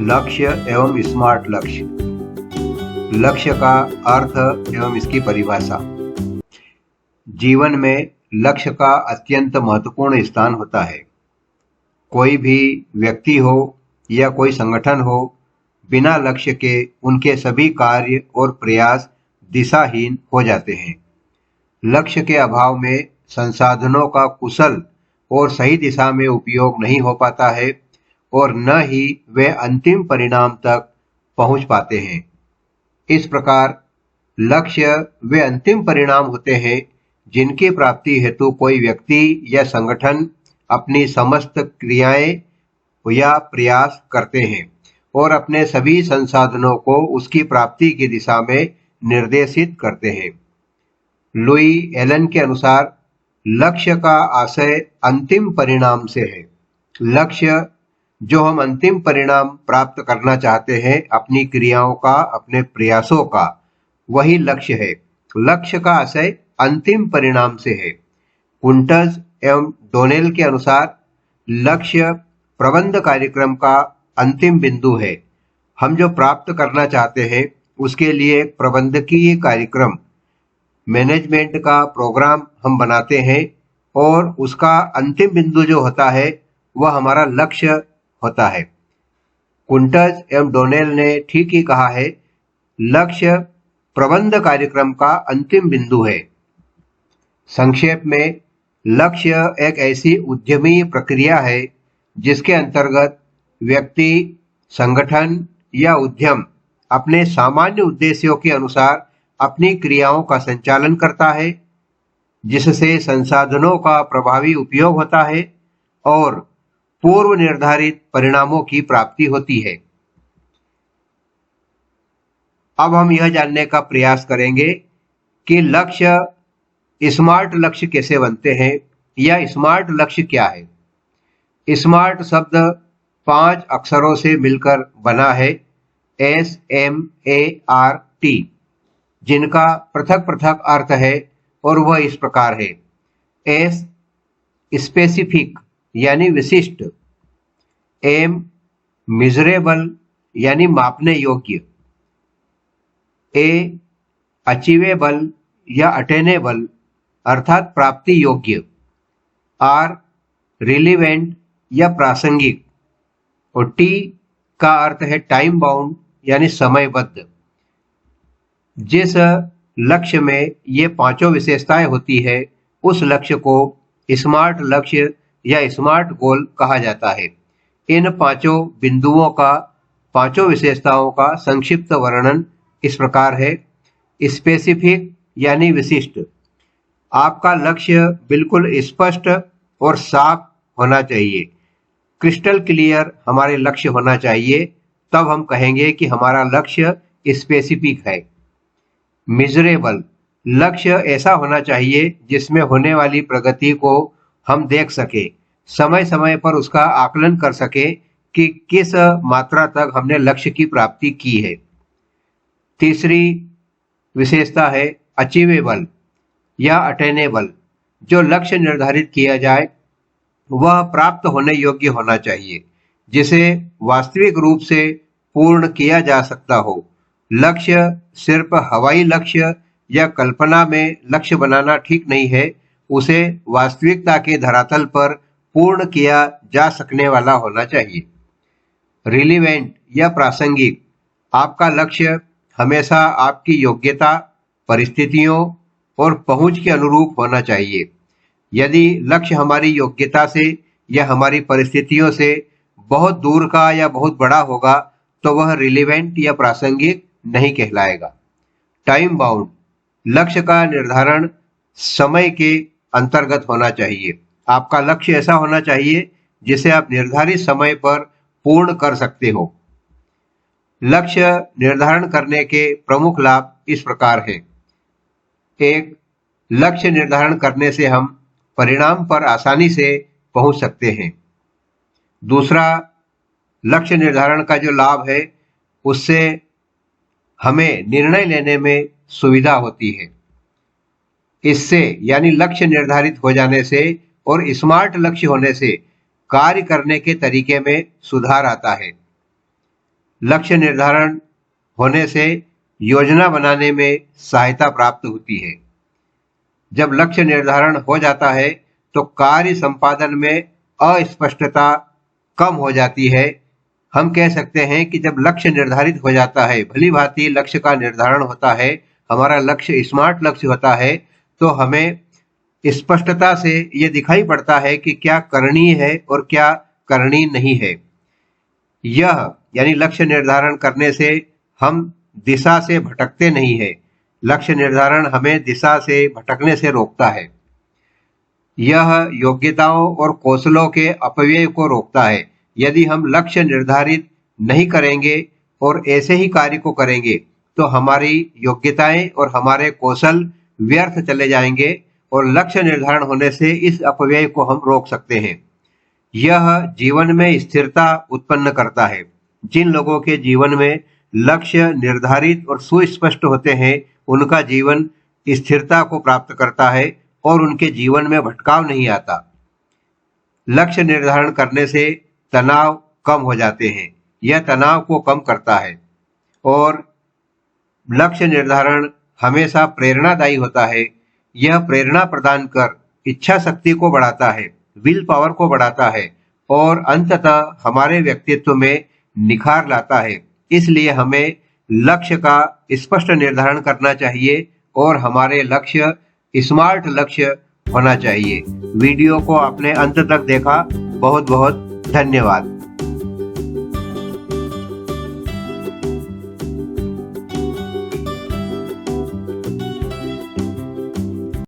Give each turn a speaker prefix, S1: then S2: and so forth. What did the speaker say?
S1: लक्ष्य एवं स्मार्ट लक्ष्य। लक्ष्य का अर्थ एवं इसकी परिभाषा। जीवन में लक्ष्य का अत्यंत महत्वपूर्ण स्थान होता है। कोई भी व्यक्ति हो या कोई संगठन हो, बिना लक्ष्य के उनके सभी कार्य और प्रयास दिशाहीन हो जाते हैं। लक्ष्य के अभाव में संसाधनों का कुशल और सही दिशा में उपयोग नहीं हो पाता है और न ही वे अंतिम परिणाम तक पहुंच पाते हैं। इस प्रकार लक्ष्य वे अंतिम परिणाम होते हैं जिनकी प्राप्ति हेतु कोई व्यक्ति या संगठन अपनी समस्त क्रियाएं या प्रयास करते हैं और अपने सभी संसाधनों को उसकी प्राप्ति की दिशा में निर्देशित करते हैं। लुई एलन के अनुसार लक्ष्य का आशय अंतिम परिणाम से है। लक्ष्य जो हम अंतिम परिणाम प्राप्त करना चाहते हैं, अपनी क्रियाओं का, अपने प्रयासों का, वही लक्ष्य है। लक्ष्य का आशय अंतिम परिणाम से है। कुंटज एवं डोनेल के अनुसार लक्ष्य प्रबंध कार्यक्रम का अंतिम बिंदु है। हम जो प्राप्त करना चाहते हैं उसके लिए प्रबंधकीय कार्यक्रम, मैनेजमेंट का प्रोग्राम हम बनाते हैं और उसका अंतिम बिंदु जो होता है वह हमारा लक्ष्य होता है। कुंटज एवं डोनेल ने ठीक ही कहा है, लक्ष्य प्रबंध कार्यक्रम का अंतिम बिंदु है। संक्षेप में, लक्ष्य एक ऐसी उद्यमी प्रक्रिया है जिसके अंतर्गत व्यक्ति, संगठन या उद्यम अपने सामान्य उद्देश्यों के अनुसार अपनी क्रियाओं का संचालन करता है, जिससे संसाधनों का प्रभावी उपयोग होता है और पूर्व निर्धारित परिणामों की प्राप्ति होती है। अब हम यह जानने का प्रयास करेंगे कि लक्ष्य स्मार्ट लक्ष्य कैसे बनते हैं या स्मार्ट लक्ष्य क्या है। स्मार्ट शब्द 5 अक्षरों से मिलकर बना है, SMART, जिनका पृथक पृथक अर्थ है और वह इस प्रकार है। S स्पेसिफिक यानी विशिष्ट, M मेजरेबल यानी मापने योग्य, A अचीवेबल या अटेनेबल अर्थात प्राप्ति योग्य, R रिलीवेंट या प्रासंगिक और T का अर्थ है टाइम बाउंड यानी समयबद्ध। जिस लक्ष्य में ये पांचों विशेषताएं होती है उस लक्ष्य को स्मार्ट लक्ष्य या स्मार्ट गोल कहा जाता है। इन पांचों बिंदुओं का, पांचों विशेषताओं का संक्षिप्त वर्णन इस प्रकार है। स्पेसिफिक यानी विशिष्ट, आपका लक्ष्य बिल्कुल स्पष्ट और साफ होना चाहिए, क्रिस्टल क्लियर हमारे लक्ष्य होना चाहिए, तब हम कहेंगे कि हमारा लक्ष्य स्पेसिफिक है। मेजरेबल, लक्ष्य ऐसा होना चाहिए जिसमें होने वाली प्रगति को हम देख सके, समय समय पर उसका आकलन कर सके कि किस मात्रा तक हमने लक्ष्य की प्राप्ति की है। तीसरी विशेषता है अचीवेबल या अटेनेबल, जो लक्ष्य निर्धारित किया जाए वह प्राप्त होने योग्य होना चाहिए, जिसे वास्तविक रूप से पूर्ण किया जा सकता हो। लक्ष्य सिर्फ हवाई लक्ष्य या कल्पना में लक्ष्य बनाना ठीक नहीं है, उसे वास्तविकता के धरातल पर पूर्ण किया जा सकने वाला होना चाहिए। रिलीवेंट या प्रासंगिक, आपका लक्ष्य हमेशा आपकी योग्यता, परिस्थितियों और पहुंच के अनुरूप होना चाहिए। यदि लक्ष्य हमारी योग्यता से या हमारी परिस्थितियों से बहुत दूर का या बहुत बड़ा होगा तो वह रिलीवेंट या प्रासंगिक नहीं कहलाएगा। टाइम बाउंड, लक्ष्य का निर्धारण समय के अंतर्गत होना चाहिए। आपका लक्ष्य ऐसा होना चाहिए जिसे आप निर्धारित समय पर पूर्ण कर सकते हो। लक्ष्य निर्धारण करने के प्रमुख लाभ इस प्रकार हैं। 1. लक्ष्य निर्धारण करने से हम परिणाम पर आसानी से पहुंच सकते हैं। दूसरा, लक्ष्य निर्धारण का जो लाभ है उससे हमें निर्णय लेने में सुविधा होती है। इससे यानी लक्ष्य निर्धारित हो जाने से और स्मार्ट लक्ष्य होने से कार्य करने के तरीके में सुधार आता है। लक्ष्य निर्धारण होने से योजना बनाने में सहायता प्राप्त होती है। जब लक्ष्य निर्धारण हो जाता है तो कार्य संपादन में अस्पष्टता कम हो जाती है। हम कह सकते हैं कि जब लक्ष्य निर्धारित हो जाता है, भली भांति लक्ष्य का निर्धारण होता है, हमारा लक्ष्य स्मार्ट लक्ष्य होता है, तो हमें स्पष्टता से ये दिखाई पड़ता है कि क्या करणीय है और क्या करणीय नहीं है। यह यानी लक्ष्य निर्धारण करने से हम दिशा से भटकते नहीं है। लक्ष्य निर्धारण हमें दिशा से भटकने से रोकता है। यह योग्यताओं और कौशलों के अपव्यय को रोकता है। यदि हम लक्ष्य निर्धारित नहीं करेंगे और ऐसे ही कार्य को करेंगे तो हमारी योग्यताएं और हमारे कौशल व्यर्थ चले जाएंगे और लक्ष्य निर्धारण होने से इस अपव्यय को हम रोक सकते हैं। यह जीवन में स्थिरता उत्पन्न करता है। जिन लोगों के जीवन में लक्ष्य निर्धारित और सुस्पष्ट होते हैं, उनका जीवन स्थिरता को प्राप्त करता है और उनके जीवन में भटकाव नहीं आता। लक्ष्य निर्धारण करने से तनाव कम हो जाते हैं। यह तनाव को कम करता है और लक्ष्य निर्धारण हमेशा प्रेरणादायी होता है। यह प्रेरणा प्रदान कर इच्छा शक्ति को बढ़ाता है, विल पावर को बढ़ाता है और अंततः हमारे व्यक्तित्व में निखार लाता है। इसलिए हमें लक्ष्य का स्पष्ट निर्धारण करना चाहिए और हमारे लक्ष्य स्मार्ट लक्ष्य होना चाहिए। वीडियो को आपने अंत तक देखा, बहुत बहुत धन्यवाद।